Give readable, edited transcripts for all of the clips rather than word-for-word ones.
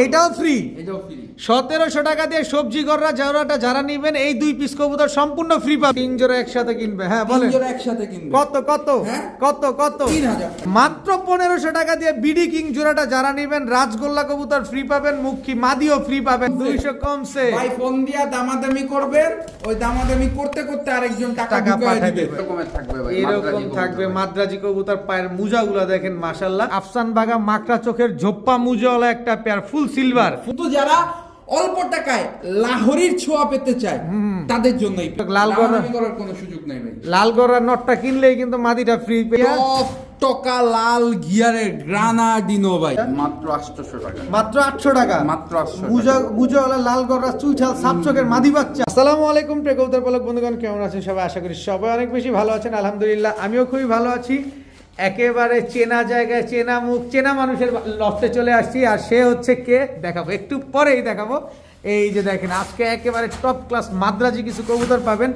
এইটাও ফ্রি। এটাও ফ্রি। 1700 টাকা দিয়ে সবজি গররা জোড়াটা যারা নেবেন এই 2 পিস কবুতর সম্পূর্ণ ফ্রি পাবে। 3 জোড়া একসাথে কিনবে। হ্যাঁ বলেন। 3 জোড়া একসাথে কিনবে। কত কত হ্যাঁ? কত কত? 3000 মাত্র 1500 টাকা দিয়ে বিডি কিং জোড়াটা যারা নেবেন রাজগোল্লা কবুতর ফ্রি পাবেন, মুখী মাদিও ফ্রি পাবেন। 200 কমছে। ভাই ফোন দিয়া দামাদামি করবেন, ওই দামাদামি করতে করতে আরেকজন টাকা পাঠিয়ে দিবে। দিবে। এরকমের থাকবে ভাই, এরকম থাকবে মাদ্রাজি কবুতর। পায়ের মুজাগুলো দেখেন মাশাআল্লাহ, আফসান বাগা মাকড়া চোখের ঝোপ্পা মুজাওয়ালা একটা পেয়ার, ফুল সিলভার। কিন্তু যারা অল্প টাকায় লাহোরির ছোঁয়া পেতে চায় তাদের জন্যই দামাদামি করার কোনো সুযোগ নাই ভাই। লাল গড়ার নটটা কিনলেই কিন্তু মাদিটা ফ্রি পেয়ে। টপ টকা লাল গিয়ারের গ্রানাডিনো ভাই মাত্র 800 টাকা। মাত্র 800 টাকা। মাত্র 800 মুজাওয়ালা লাল গড়া চুইঠাল সাপচকের মাদি বাচ্চা। আসসালামু আলাইকুম প্রিয় কবুতর পালক বন্ধুগণ, কেমন আছেন সবাই? আশা করি সবাই অনেক বেশি ভালো আছেন। আলহামদুলিল্লাহ আমিও খুবই ভালো আছি। একেবারে চেনা জায়গায় চেনা মুখ চেনা মানুষের লফটে চলে আসছি। আর সে হচ্ছে কে দেখাবো, একটু পরেই দেখাবো। এই যে দেখেন আজকে একেবারে টপ ক্লাস মাদ্রাজি কিছু কবুতর পাবেন,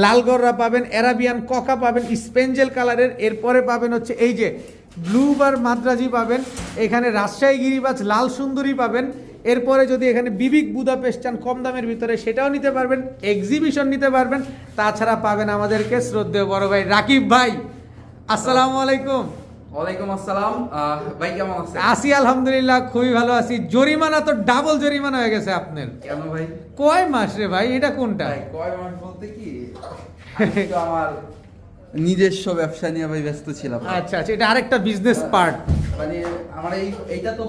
লালগড়রা পাবেন, অ্যারাবিয়ান ককা পাবেন স্পেঞ্জেল কালারের। এরপরে পাবেন হচ্ছে এই যে ব্লুবার মাদ্রাজি পাবেন, এখানে রাজশাহী গিরিবাজ লাল সুন্দরী পাবেন। এরপরে যদি এখানে বিবিক বুদাপেস্ট চান কম দামের ভিতরে সেটাও নিতে পারবেন, এক্সিবিশন নিতে পারবেন। তাছাড়া পাবেন আমাদেরকে শ্রদ্ধেয় বড় ভাই রাকিব ভাই। আসসালামু আলাইকুম। ওয়ালাইকুম আসসালাম। ভাই কেমন আছেন? আছি আলহামদুলিল্লাহ, খুবই ভালো আছি। জরিমানা তো ডাবল জরিমানা হয়ে গেছে আপনার। কেন ভাই? কয় মাস রে ভাই? এটা কোনটা? ভাই কয় মাস বলতে কি, আমি তো আমার নিজস্ব ব্যবসা নিয়ে ভাই ব্যস্ত ছিলাম। আচ্ছা আচ্ছা, এটা আরেকটা বিজনেস পার্ট। মানে আমার এইটা তো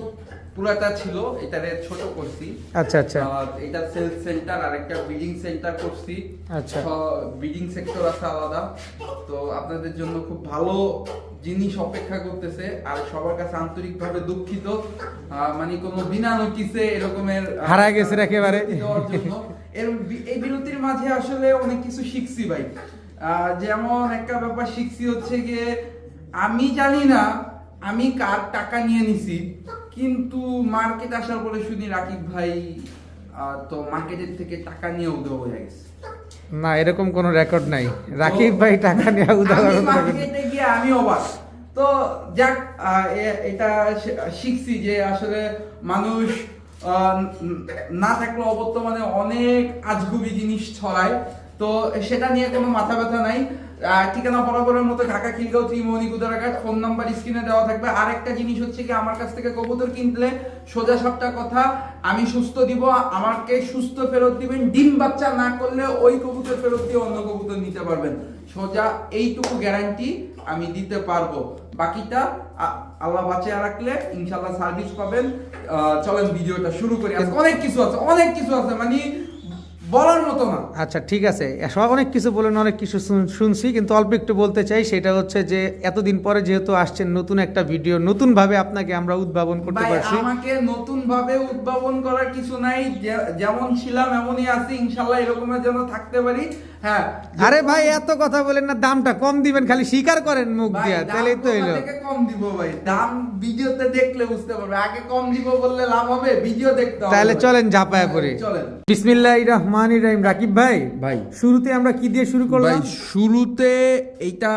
পুরাটা ছিল, এটারে ছোট করছি। আচ্ছা আচ্ছা এটা সেলস সেন্টার আর একটা ব্রিডিং সেন্টার করছি। আচ্ছা। ব্রিডিং সেক্টর আছে আলাদা। তো আপনাদের জন্য খুব ভালো জিনিস অপেক্ষা করতেছে। আর সবার কাছে আন্তরিকভাবে দুঃখিত, মানে কোনো বিনা নোটিসে এরকমের হারায় গেছে একেবারে দেওয়ার জন্য। এই বিরতির মাঝে আসলে অনেক কিছু শিখছি ভাই। যেমন একটা ব্যাপার শিখছি হচ্ছে গিয়ে, আমি জানি না আমি কার টাকা নিয়ে নিছি, কিন্তু মার্কেট আসার পরে শুনি রাকিব ভাই তো মার্কেটের থেকে টাকা নিয়ে উদয় হয়ে গেছে। না, এরকম কোনো রেকর্ড নাই। রাকিব ভাই টাকা নিয়ে উদাহরণ মার্কেটে গিয়ে আমি অবাক। তো যাক, এটা শিখছি যে আসলে মানুষ না থাকলে অবর্তমানে অনেক আজগুবি জিনিস ছড়ায়। তো সেটা নিয়ে কোনো মাথা ব্যথা নাই। ঠিকানা বরাবরের মতো ঢাকা খিলগাঁও ত্রিমোহনী কুদারাঘাট, ফোন নাম্বার স্ক্রিনে দেওয়া থাকবে। আরেকটা জিনিস হচ্ছে কি, আমার কাছ থেকে কবুতর কিনলে সোজা সাপটা কথা, আমি সুস্থ দিব, আমাকে সুস্থ ফেরত দিবেন। ডিম বাচ্চা না করলে ওই কবুতর ফেরত দিয়ে অন্য কবুতর নিতে পারবেন। সোজা এইটুকু গ্যারান্টি আমি দিতে পারবো। বাকিটা আল্লাহ বাঁচিয়ে রাখলে ইনশাল্লাহ সার্ভিস পাবেন। চলেন ভিডিওটা শুরু করি। অনেক কিছু আছে মানে বলার মতো না। আচ্ছা ঠিক আছে, সব অনেক কিছু বলেন, অনেক কিছু শুনছি, কিন্তু অল্প একটু বলতে চাই। সেটা হচ্ছে যে এতদিন পরে যেহেতু আসছেন নতুন একটা ভিডিও, নতুন ভাবে আপনাকে আমরা উদ্ভাবন করতে পারছি। আমাকে নতুন ভাবে উদ্ভাবন করার কিছু নাই, যেমন ছিলাম এমনই আছি, ইনশাআল্লাহ এরকমের যেন থাকতে পারি। হ্যাঁ। আরে ভাই এত কথা বলেন না, দামটা কম দিবেন, খালি স্বীকার করেন মুখ দিয়া, তাহলেই তো হইলো। কম দিব ভাই, দাম ভিডিওতে দেখলে বুঝতে পারবে। আগে কম দিব বললে লাভ হবে? ভিডিও দেখতে হবে। তাহলে চলেন ঝাপায় পড়ি। চলেন। বিসমিল্লাহির রহমানির রহিম। রাকিব ভাই, শুরুতে আমরা কি দিয়ে শুরু করলাম? শুরুতে এইটা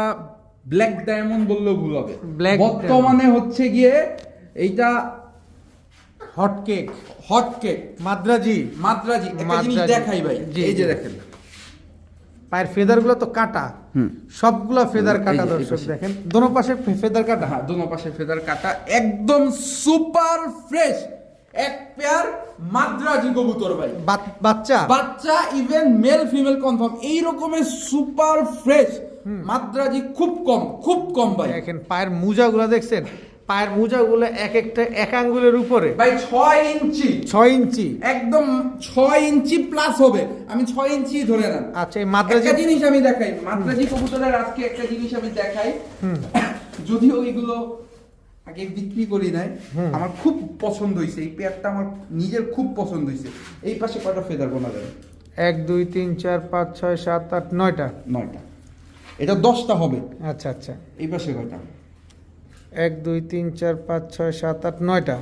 ব্ল্যাক ডায়মন্ড বললেও ভুল হবে। বর্তমানে হচ্ছে গিয়ে এইটা হট কেক মাদ্রাজি। একটা জিনিস দেখাই ভাই, এই যে দেখেন পায়ের ফেদার গুলো তো কাটা, সবগুলো ফেদার কাটা। দর্শক দেখেন দোনো পাশে ফেদার কাটা। হ্যাঁ, দোনো পাশে ফেদার কাটা, একদম সুপার ফ্রেশ এক পেয়ার মাদ্রাজি কবুতর ভাই। বাচ্চা ইভেন মেল ফিমেল কনফার্ম। এই রকমের সুপার ফ্রেশ মাদ্রাজি খুব কম ভাই। দেখেন পায়ের মোজাগুলো দেখছেন, পায়ের মোজাগুলো এক একটা এক আঙ্গুলের উপরে ভাই 6 ইঞ্চি একদম 6 ইঞ্চি প্লাস হবে। আমি 6 ইঞ্চি ধরে নেন। আচ্ছা, এই মাদ্রাজি একটা জিনিস আমি দেখাই, মাদ্রাজি কবুতরের আজকে একটা জিনিস আমি দেখাই। যদিও এগুলো আগে বিক্রি করি নাই, আমার খুব পছন্দ হয়েছে এই পেয়ারটা, আমার নিজের খুব পছন্দ হয়েছে। এই পাশে কয়টা ফেদার গোনা যাবে? 1 2 3 4 5 6 7 8 9টা। এটা 10টা হবে। আচ্ছা আচ্ছা, এই পাশে কয়টা? 1 2 3 4 5 6 7 8 9টা।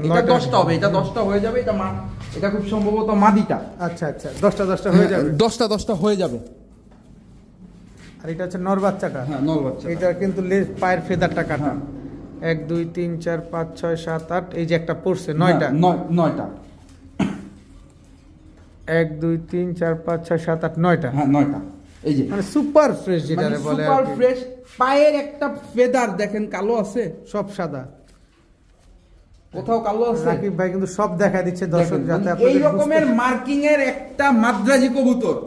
এটা 10টা হবে। এটা 10টা হয়ে যাবে। এটা খুব সম্ভবত মাদিটা। আচ্ছা আচ্ছা, 10টা হয়ে যাবে। 10টা হয়ে যাবে। আর এটা হচ্ছে নর বাচ্চাটা। হ্যাঁ, নর বাচ্চা। এটা কিন্তু পায়ের ফেদারটা কাটা। 1 2 3 4 5 6 7 8, এই যে একটা পড়ছে 9টা। 9টা। 1 2 3 4 5 6 7 8 9টা। হ্যাঁ 9টা। এই যে মানে সুপার ফ্রেশ যেটারে বলে সুপার আর কি। ফ্রেশ। পায়ের একটা ফেদার দেখেন কালো আছে, সব সাদা। কোথাও কালো আছে? রাকিব ভাই কিন্তু সব দেখা দিচ্ছে দর্শক, দেখেন, যাতে এই আপনাদের রকমের মার্কিং এর একটা মাদ্রাজি কবুতর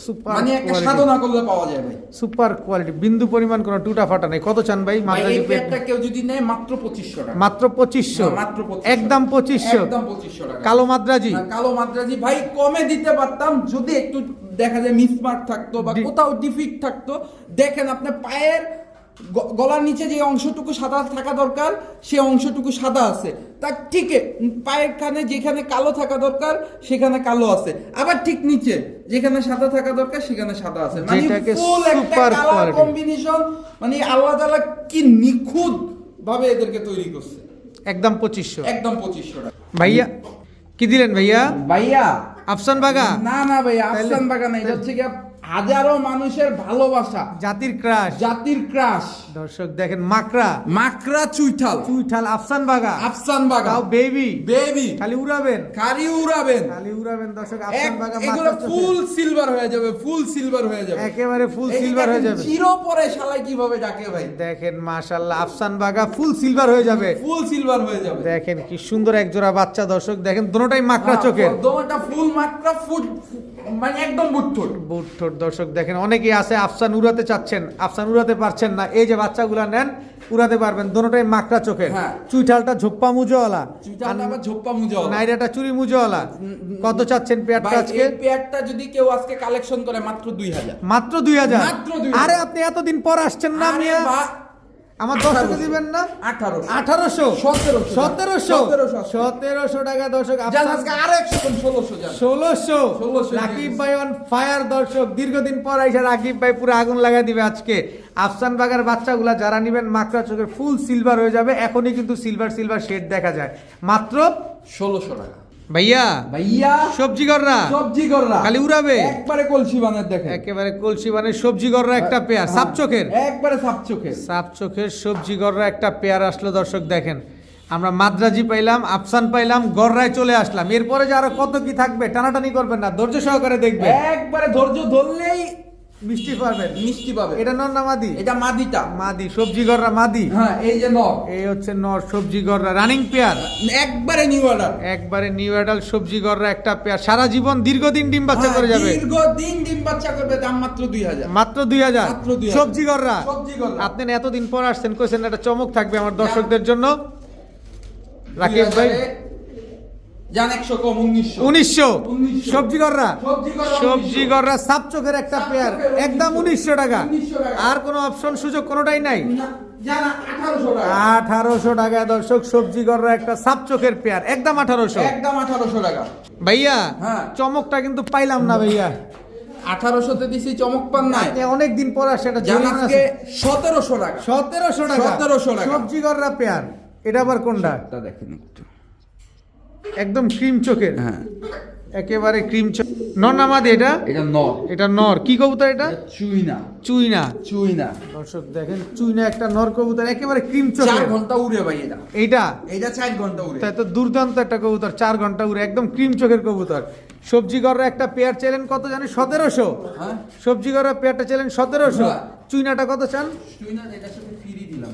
সুপার মানে একটা কোয়ালিটি, সাধনা করলে পাওয়া যায় ভাই। সুপার কোয়ালিটি, বিন্দু পরিমাণ কোনো টুটা ফাটা নেই। কত চান ভাই ভাই মাদ্রাজি এই পেট? পেয়ারটা কেউ যদি নেয় মাত্র 2500 টাকা। মাত্র 2500, না, মাত্র 2500 একদম 2500। একদম 2500 টাকা। কালো মাদ্রাজি না, কালো মাদ্রাজি ভাই কমে দিতে পারতাম যদি একটু দেখা যায় মিসমার্ক থাকতো বা কোথাও ডিফিট থাকতো। দেখেন আপনার পায়ের গলার নিচে যে অংশটুকু সাদা থাকা দরকার সেই অংশটুকু সাদা আছে, তার ঠিক পায়ের কানে যেখানে কালো থাকা দরকার সেখানে কালো আছে, আবার ঠিক নিচে যেখানে সাদা থাকা দরকার সেখানে সাদা আছে। মানে যেটাকে ফুল একটা super কালার quality। কম্বিনেশন, মানে আল্লাহ তাআলা কি নিখুঁত ভাবে এদেরকে তৈরি করছে। একদম 2500। একদম 2500 টাকা। ভাইয়া কি দিলেন ভাইয়া? ভাইয়া আফসান বাগা, না না ভাই আফসান বাগান না, এটা হচ্ছে কি হাজারো মানুষের ভালোবাসা, জাতির ক্রাশ। জাতির ক্রাশ। দর্শক দেখেন মাকড়া, মাকড়া চুইঠাল, চুইঠাল আফসান বাগা, আফসান বাগান তাও বেবি, বেবি খালি উড়াবেন, খালি উড়াবেন। খালি উড়াবেন দর্শক। আফসান বাগা এগুলো মাকড়া ফুল সিলভার হয়ে যাবে, ফুল সিলভার হয়ে যাবে, একেবারে ফুল সিলভার হয়ে যাবে। চিরো পরে শালাই কিভাবে ডাকে ভাই, দেখেন মাশাআল্লাহ আফসান বাগা ফুল সিলভার হয়ে যাবে। ফুল সিলভার হয়ে যাবে। দেখেন কি সুন্দর এক জোড়া বাচ্চা দর্শক, দেখেন দুটোটাই মাকড়া চোখের, দোনোটা ফুল মাকড়া ফুট, মানে একদম বুটঠোট বুটঠোট। দর্শক দেখেন অনেকেই আছে আফসান উড়াতে চাচ্ছেন, আফসান উড়াতে পারছেন না, এই যে বাচ্চাগুলা নেন উড়াতে পারবেন। দুটোটাই মাকড়া চোখের। হ্যাঁ। চুইঠালটা ঝোপ্পা মুজোওয়ালা, চুইঠালটা আবার ঝোপ্পা মুজো। নাইরাটা চুরি মুজোওয়ালা। কত চাচ্ছেন পেয়ারটা ভাই আজকে? এই পেয়ারটা যদি কেউ আজকে কালেকশন করে মাত্র 2000। মাত্র 2000। মাত্র 2000। আরে আপনি এতদিন পর আসছেন না আরে মিয়া, বা আমার 10 দিবেন না? 1800 1800 1700 1700 টাকা দর্শক। জান আফসান আজকে আরো 100 কম 1600 জান 1600। রাকিব ভাই অন ফায়ার দর্শক, দীর্ঘদিন পর আইসা রাকিব ভাই পুরো আগুন লাগা দিবে আজকে। আফসান বাগার বাচ্চাগুলা যারা নিবেন মাকড়া চোখের ফুল সিলভার হয়ে যাবে, এখনই কিন্তু সিলভার সিলভার শেড দেখা যায় মাত্র 1600 টাকা। ভাইয়া ভাইয়া সবজি গররা, সবজি গররা খালি উড়াবে, একবারে কলসি বানের দেখেন, একেবারে কলসি বানের সবজি গররা একটা পেয়ার, সাপ চোখের, একবারে সাপ চোখের, সাপ চোখের সবজি গররা একটা পেয়ার আসলো দর্শক। দেখেন আমরা মাদ্রাজি পাইলাম, আফসান পাইলাম, গররায় চলে আসলাম। এরপরে যে আরো কত কি থাকবে টানাটানি করবেন না, ধৈর্য সহকারে দেখবেন, একবারে ধৈর্য ধরলেই মিষ্টি পাবেন। মিষ্টি পাবে। এটা নর না মাদি? এটা মাদিটা। মাদি, সবজি গররা মাদি। হ্যাঁ এই যে নর, এই হচ্ছে নর সবজি গররা রানিং পেয়ার, একবারে নিউ অর্ডার, একবারে নিউ অ্যাডাল্ট সবজি গররা একটা পেয়ার, সারা জীবন দীর্ঘদিন ডিম বাচ্চা করে যাবে। দীর্ঘদিন ডিম বাচ্চা করবে, দাম মাত্র 2000। মাত্র 2000। মাত্র 2000 সবজি গররা। সবজি গররা। আপনি এতদিন পর আসছেন, কইছেন একটা চমক থাকবে আমার দর্শকদের জন্য। রাকিব ভাই জান 100 কম 1900। 1900 1900 সবজি গররা, সবজি গররা সবজি গররা সাপ চোখের একটা সাপ পেয়ার, চোখের একদম 1900 টাকা। 1900 টাকা। আর কোনো অপশন সুযোগ কোনোটাই নাই। জান 1800 টাকা। 1800 টাকা দর্শক, সবজি গররা একটা সাপ চোখের পেয়ার, একদম 1800। একদম 1800 টাকা। ভাইয়া হ্যাঁ। চমকটা কিন্তু পাইলাম না ভাইয়া। 1800 তে দিছি, চমক পান নাই। আপনি অনেকদিন পর আসছে, এটা জান জরিমানা আজকে আছে। 1700 টাকা। 1700 টাকা। 1700 টাকা। সবজি গররা পেয়ার, এটা আবার কোনটা? তা দেখেন একটু, একদম ক্রিম চোখের, হ্যাঁ একেবারে ক্রিম চোখ। নর না মাদি এটা? এটা নর, এটা নর। কি কবুতর এটা? চুইনা। চুইনা। চুইনা দর্শক দেখেন চুইনা একটা নর কবুতর, একেবারে ক্রিম 4 চোখের। ঘন্টা উড়ে ভাই এটা। এইটা এটা 4 ঘন্টা উড়ে। তাই তো দুর্দান্ত একটা কবুতর, 4 ঘন্টা উড়ে, একদম ক্রিম চোখের কবুতর। সবজি গররা একটা পেয়ার চাইলেন কত জানি? 1700। হ্যাঁ সবজি গররা পেয়ারটা চাইলেন 1700। হ্যাঁ। চুইনাটা কত চান? চুইনা এটার সাথে ফ্রি দিলাম,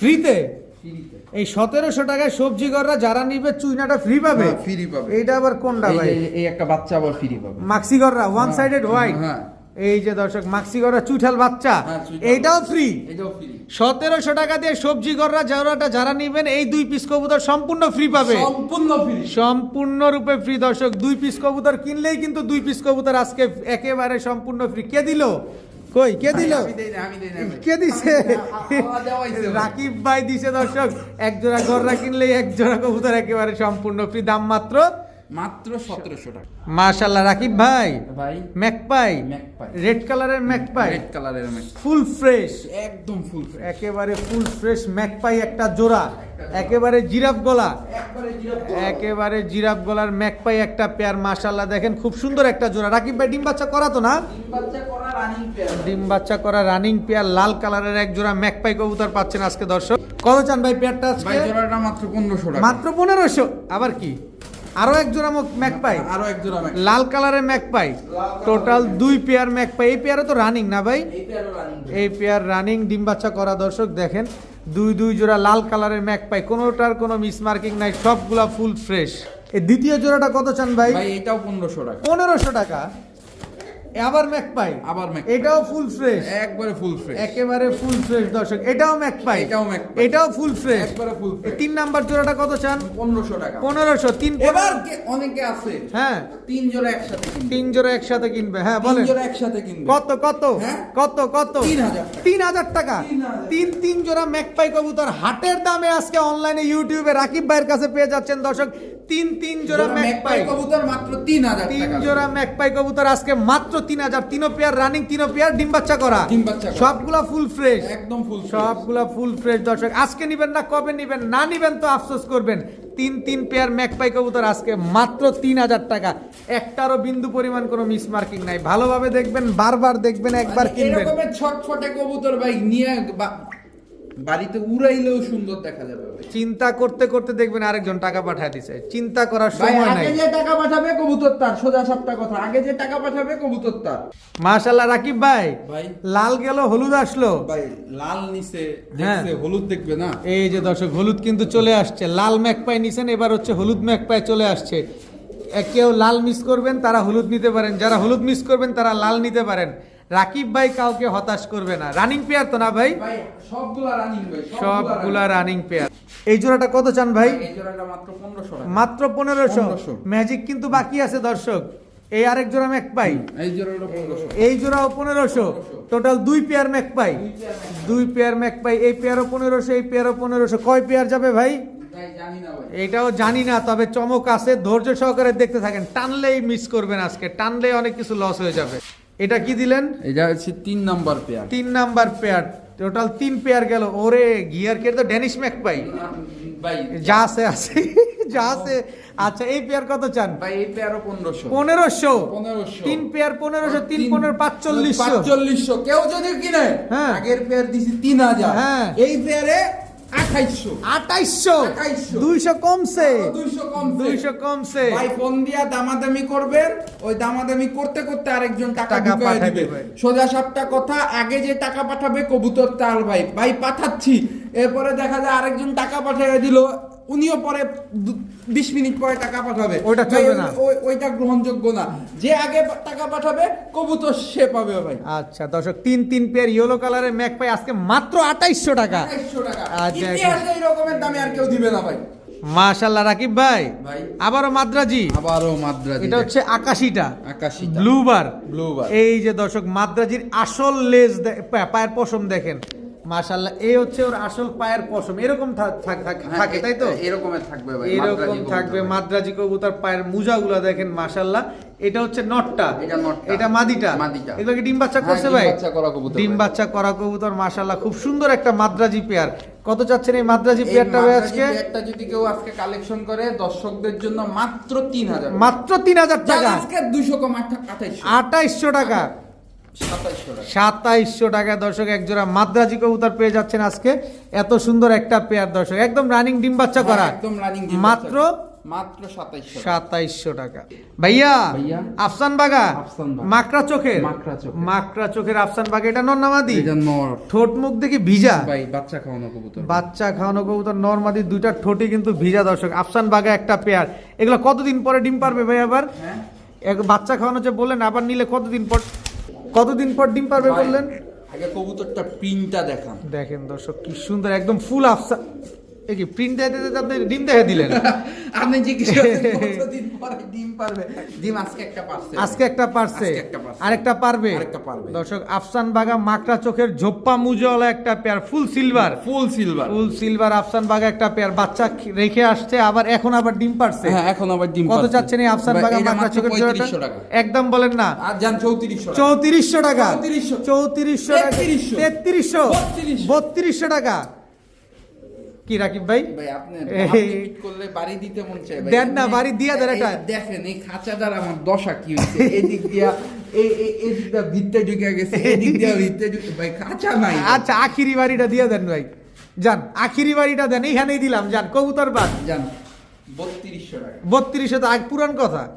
ফ্রিতে? ফ্রিতে। এই 1700 টাকায় সবজি গররা যারা নিবে চুইনাটা ফ্রি পাবে? হ্যাঁ, free পাবে। এইটা আবার কোনটা ভাই? এই একটা বাচ্চা আবার ফ্রি পাবে। Maksi গররা one sided white. হ্যাঁ। এই যে দর্শক মাক্সি গররা চুইঠাল বাচ্চা, হ্যাঁ, চুইঠাল। এইটাও ফ্রি। এটাও ফ্রি। 1700 টাকা দিয়ে সবজি গররা জওড়াটা যারা নিবেন এই 2 পিস কবুতর সম্পূর্ণ ফ্রি পাবে, সম্পূর্ণ ফ্রি। সম্পূর্ণ রূপে ফ্রি দর্শক। 2 পিস কবুতর কিনলেই কিন্তু 2 পিস কবুতর আজকে একেবারে সম্পূর্ণ ফ্রি। কে দিল? কই কে দিল? আমি দেই না, আমি দেই না। কে দিছে? আল্লাহ দেওয়াইছে ভাই। রাকিব ভাই দিছে দর্শক। এক জোড়া গররা কিনলেই এক জোড়া কবুতর একেবারে সম্পূর্ণ ফ্রি, দাম মাত্র 1700 টাকা। মাশাআল্লাহ। রাকিব ভাই ভাই ম্যাকপাই, ম্যাকপাই, রেড কালারের ম্যাকপাই, রেড কালারের ম্যাক, ফুল ফ্রেশ, একদম ফুল ফ্রেশ, একেবারে ফুল ফ্রেশ ম্যাকপাই একটা জোড়া, একেবারে জিরাফ গলা, একবারে জিরো। একেবারে জিরাফ গলার ম্যাকপাই একটা পেয়ার। মাশাআল্লাহ দেখেন খুব সুন্দর একটা জোড়া। রাকিব ভাই ডিম বাচ্চা করা তো না? ডিম বাচ্চা করা রানিং পেয়ার। ডিম বাচ্চা করা রানিং পেয়ার, লাল কালারের এক জোড়া ম্যাকপাই কবুতর পাচ্ছেন আজকে দর্শক। কত চান ভাই পেয়ারটা আজকে? ভাই জোড়াটা মাত্র 1500 টাকা। মাত্র 1500। আবার কি আরো এক জোড়া ম্যাকপাই, আরো এক জোড়া ম্যাক, লাল কালারের ম্যাকপাই, টোটাল 2 পেয়ার ম্যাকপাই। এই পেয়ারও তো রানিং না ভাই? এই পেয়ারও রানিং। এই পেয়ার রানিং ডিম বাচ্চা করা দর্শক দেখেন, দুই জোড়া লাল কালারের ম্যাকপাই, কোনোটার কোনো মিসমার্কিং নাই, সবগুলা ফুল ফ্রেশ। এই দ্বিতীয় জোড়াটা কত চান ভাই? ভাই এটাও 1500 টাকা। 1500 টাকা। আবার ম্যাকপাই, আবার ম্যাক, এটাও ফুল ফ্রেশ, একবারে ফুল ফ্রেশ, একেবারে ফুল ফ্রেশ দর্শক। এটাও ম্যাকপাই, এটাও ম্যাকপাই, এটাও ফুল ফ্রেশ, একবারে ফুল এই ফ্রেশ। 3 নাম্বার জোড়াটা কত চান? 1500 টাকা। 1500। এবার অনেকে আছে হ্যাঁ 3 জোড়া একসাথে কিনবে, 3 জোড়া একসাথে কিনবে। হ্যাঁ 3 বলেন জোড়া একসাথে কিনবে। কত কত হ্যাঁ? কত কত? 3000। 3000 টাকা। 3000। তিন জোড়া ম্যাকপাই কবুতর হাটের দামে আজকে অনলাইনে ইউটিউবে রাকিব ভাইয়ের কাছে পেয়ে যাচ্ছেন দর্শক। তিন জোড়া ম্যাকপাই কবুতর মাত্র 3000 টাকা। 3 জোড়া ম্যাকপাই কবুতর আজকে মাত্র 3000। 3 পেয়ার রানিং, 3 পেয়ার ডিম বাচ্চা করা, ডিম বাচ্চা করা। সবগুলা ফুল ফ্রেশ, একদম ফুল ফ্রেশ। সবগুলা ফুল ফ্রেশ দর্শক। আজকে নিবেন না কবে নিবেন? না নিবেন তো আফসোস করবেন। 3 পেয়ার ম্যাকপাই কবুতর আজকে মাত্র 3000 টাকা। একটারও বিন্দু পরিমাণ কোনো মিসমার্কিং নাই। ভালোভাবে দেখবেন, বারবার দেখবেন, একবার কিনবেন। এরকমের ছটফটে কবুতর ভাই নিয়ে বাড়িতে উড়াইলেও সুন্দর দেখা যাবে ভাই। চিন্তা করতে করতে দেখবেন আরেকজন টাকা পাঠায় দিছে, চিন্তা করার ভাই সময় নাই। আগে যে টাকা পাঠাবে কবুতর তার, সোজা সবটা কথা, আগে যে টাকা পাঠাবে কবুতর তার। মাশাআল্লাহ রাকিব ভাই, ভাই লাল গেল হলুদ আসলো। ভাই লাল নিচে হ্যাঁ। দেখছে, হলুদ দেখবে না? এই যে দর্শক হলুদ কিন্তু চলে আসছে। লাল ম্যাকপাই নিছেন, এবার হচ্ছে হলুদ ম্যাকপাই চলে আসছে। কেউ লাল মিস করবেন তারা হলুদ নিতে পারেন, যারা হলুদ মিস করবেন তারা লাল নিতে পারেন। রাকিব ভাই কাউকে হতাশ করবে না। রানিং পেয়ার তো না ভাই? ভাই সবগুলা রানিং ভাই, সবগুলা রানিং পেয়ার। এই জোড়াটা কত চান ভাই? এই জোড়াটা মাত্র 1500 টাকা। মাত্র 1500। 1500 ম্যাজিক কিন্তু বাকি আছে দর্শক। এই আরেক জোড়া ম্যাকপাই, এই জোড়াটা 1500। এই জোড়াও 1500। Total 2 pair magpie, 2 pair magpie. এই পেয়ারও 1500, এই পেয়ারও 1500। কয় পেয়ার যাবে ভাই? ভাই জানি না ভাই। এটাও জানি না, তবে চমক আছে। ধৈর্য সহকারে দেখতে থাকেন, টানলেই মিস করবেন। আজকে টানলেই অনেক কিছু লস হয়ে যাবে। এটা কি দিলেন? এটা হচ্ছে 3 number pair. 3 number pair. Total 3 pair গেল। ওরে গিয়ার কে তো ড্যানিশ ম্যাকপাই, ভাই যা আছে আছে, যা আছে। আচ্ছা এই পেয়ার কত চান? ভাই এই পেয়ারও 1500। 1500। 1500। 3 পেয়ার 1500, 3 15 4500। 4500 কেউ যদি কিনে, হ্যাঁ। আগের পেয়ার দিছি 3000, হ্যাঁ। এই পেয়ারে 2800। 2800। 200 কমছে, 200 কমছে। 200 কমছে। ভাই ফোন দিয়া দামাদামি করবেন, ওই দামাদামি করতে করতে আরেকজন টাকা টাকা ঢুকায় পাঠায় দিবে। দিবে। সোজা সাপটা কথা, আগে যে টাকা পাঠাবে কবুতর তার ভাই, ভাই পাঠাচ্ছি, এরপরে দেখা যায় আরেকজন টাকা পাঠিয়ে দিল, উনিও পরে 20 মিনিট পরে টাকা পাঠাবে, ওইটা চলবে না। ওইটা গ্রহণযোগ্য না। যে আগে টাকা পাঠাবে কবুতর সে পাবে ভাই। আচ্ছা দর্শক, 3 পেয়ার ইয়েলো কালারের ম্যাকপাই আজকে মাত্র 2800 টাকা। 2800 টাকা। আচ্ছা, ইতিহাসে এই রকমের দামে আর কেউ দিবে না ভাই। মাশাআল্লাহ রাকিব ভাই, ভাই আবারও মাদ্রাজি। আবারও মাদ্রাজি, এটা হচ্ছে আকাশিটা, আকাশী ব্লুবার। ব্লুবার। এই যে দর্শক মাদ্রাজির আসল লেজ, পায়ের পশম দেখেন। মাশাআল্লাহ, এই হচ্ছে ওর আসল পায়ের পশম। এরকম থাকে তাই তো? এরকমের থাকবে ভাই, এরকম মাদ্রাজি থাকবে কবুতর। মাদ্রাজি কবুতর পায়ের মুজাগুলো দেখেন মাশাআল্লাহ। এটা হচ্ছে নটটা, এটা নটটা। এটা মাদিটা। মাদিটা। এগুলো কি ডিম বাচ্চা হ্যাঁ, করছে ডিম ভাই? বাচ্চা করা কবুতর ডিম ভাই। বাচ্চা করা কবুতর মাশাআল্লাহ, খুব সুন্দর একটা মাদ্রাজি পেয়ার। কত চাচ্ছেন এই মাদ্রাজি এই পেয়ারটা ভাই মাদ্রাজি আজকে? পেয়ারটা যদি কেউ আজকে কালেকশন করে দর্শকদের জন্য মাত্র 3000, মাত্র 3000 টাকা। আজকে 200 কম 2800, 2800 টাকা। 2700 টাকা। 2700 টাকা দর্শক এক জোড়া মাদ্রাজি কবুতর পেয়ে যাচ্ছেন আজকে। এত সুন্দর একটা পেয়ার দর্শক, একদম রানিং ডিম বাচ্চা করা, হ্যাঁ, একদম রানিং মাত্র 2700 টাকা। 2700 টাকা। ভাইয়া ভাইয়া, আফসান বাগা, আফসান বাগা। মাকড়া চোখের, মাকড়া চোখের। মাকড়া চোখের আফসান বাগা। এটা নরনামাদি, এটা নর ঠোঁট মুখ দেখি ভিজা। ভাই, বাচ্চা খাওয়ানো কবুতর। বাচ্চা খাওয়ানো কবুতর নরমাদি, দুইটা ঠোঁটই কিন্তু ভিজা দর্শক। আফসান বাগা একটা পেয়ার। এগুলো কতদিন পরে ডিম পারবে ভাই আবার? হ্যাঁ বাচ্চা খাওয়ানো যে বললেন, আবার নিলে কতদিন পর ডিম পারবে ভাই, বললেন? আগে কবুতরটা প্রিন্টটা দেখান। দেখেন দর্শক কি সুন্দর, একদম ফুল আফসান। এই কি প্রিন্ট দেখে আপনি ডিম দেখে দিলেন? আপনি জিজ্ঞেস করেন কতদিন পরে ডিম পারবে। ডিম আজকে একটা পারছে। আজকে একটা পারছে, আজকে একটা পারছে। আরেকটা পারবে। আরেকটা পারবে। দর্শক আফসান বাগা মাকড়া চোখের ঝোপ্পা মুজওয়ালা একটা pair, full silver. Full silver. Full silver আফসান বাগা একটা পেয়ার, বাচ্চা রেখে আসছে, এখন আবার ডিম পারছে। হ্যাঁ, এখন আবার ডিম কত পারছে। চাচ্ছেন এই আফসান ভাই, বাগা এটা মাকড়া মাত্র চোখের জোড়াটা? 3500 টাকা। একদম বলেন না। আর যান 3400 টাকা। 3400 টাকা। 3400 টাকা। 3300 3200 টাকা। কি রাকিব ভাই? ভাই আপনি এই, পিট করলে বাড়ি দিতে মন চায় ভাই। দেন না, বাড়ি দিয়া দেন এটা। দেখেন এই খাঁচাটার আমার দশা কি হইছে। এদিক দিয়া এই দিকটা ভিতরে ঢুকে গেছে, এদিক দিয়া ভিতরে ঢুকে, ভাই খাঁচা নাই। আচ্ছা আখিরি বাড়িটা দিয়ে দেন ভাই, যান আখিরি বাড়িটা দেন, এইখানেই দিলাম, যান কবুতর বাদ। জান 3200 টাকা। 3200 তো আগ পুরান কথা,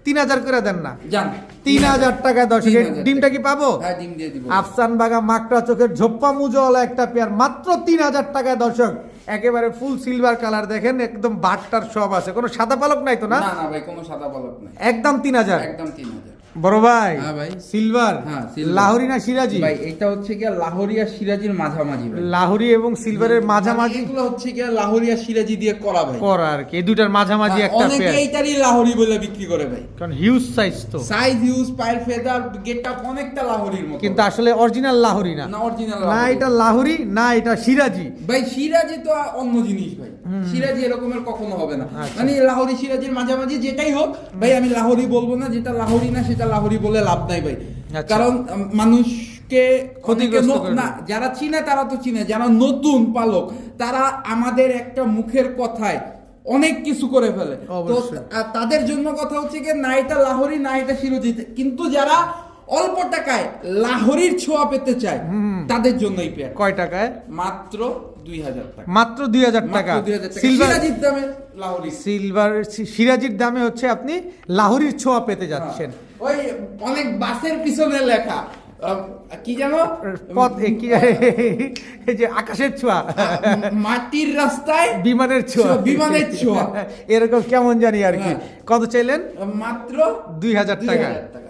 3000 করে দেন না। জান 3000 টাকা দর্শক। 3000 ডিমটা কি পাবো? হ্যাঁ ডিম দিয়ে দিব। আফসান বাগা মাকড়া চোখের ঝোপ্পা মুজওয়ালা একটা পেয়ার, মাত্র 3000 টাকায় দর্শক। একেবারে ফুল সিলভার কালার, দেখেন একদম বাটটার সব আছে, কোনো সাদা পালক নাই তো না? না না ভাই কোনো সাদা পালক নাই। একদম 3000। একদম 3000। বড় ভাই হ্যাঁ ভাই। সিলভার, হ্যাঁ, সিলভার। লাহোরি না সিরাজি? ভাই এটা হচ্ছে কি লাহোরি আর সিরাজির মাঝামাঝি ভাই। লাহোরি এবং সিলভারের মাঝামাঝি এগুলো হচ্ছে কি লাহোরি আর সিরাজি দিয়ে করা ভাই। করা আর কি, এই দুইটার মাঝামাঝি একটা অনেকে পেয়ার, এইটারই লাহোরি বলে বিক্রি করে ভাই। কারণ হিউজ সাইজ তো। সাইজ ইউজ পায়ের ফেদার গেটআপ অনেকটা লাহোরির মতো। কিন্তু আসলে অরিজিনাল লাহোরি না, না অরিজিনাল না এটা লাহোরি না এটা সিরাজি। ভাই সিরাজি তো অন্য জিনিস ভাই। সিরাজি এরকমের কখনো হবে না। আচ্ছা। মানে লাহোরি সিরাজির মাঝামাঝি যেটাই হোক ভাই, আমি লাহোরি বলবো না, যেটা লাহোরি না সেটা লাহোরি বলে লাভ নাই ভাই। আচ্ছা। কারণ মানুষকে ক্ষতিগ্রস্ত করে না, যারা চিনে তারা তো চিনে, যারা নতুন পালক তারা আমাদের একটা মুখের কথায় অনেক কিছু করে ফেলে। তো অবশ্যই। তাদের জন্য কথা হচ্ছে কি না এটা লাহোরি না এটা সিরাজি, কিন্তু যারা অল্প টাকায় লাহোরির ছোঁয়া পেতে চায় তাদের জন্য এই পেয়ার। কয় টাকায়? মাত্র 2000 টাকা। মাত্র 2000 টাকা। মাত্র 2000 টাকা। সিলভার, সিরাজির দামে লাহোরি। সিলভার সিরাজির দামে হচ্ছে আপনি লাহোরির ছোঁয়া পেতে যাচ্ছেন। ওই অনেক বাসের পিছনে লেখা কি জানো পথ কি এই যে আকাশের ছোঁয়া, মাটির রাস্তায় বিমানের ছোঁয়া, বিমানের ছোঁয়া। এরকম কেমন জানি আর কি। হ্যাঁ। কত চাইলেন? মাত্র 2000 টাকা। 2000 টাকা।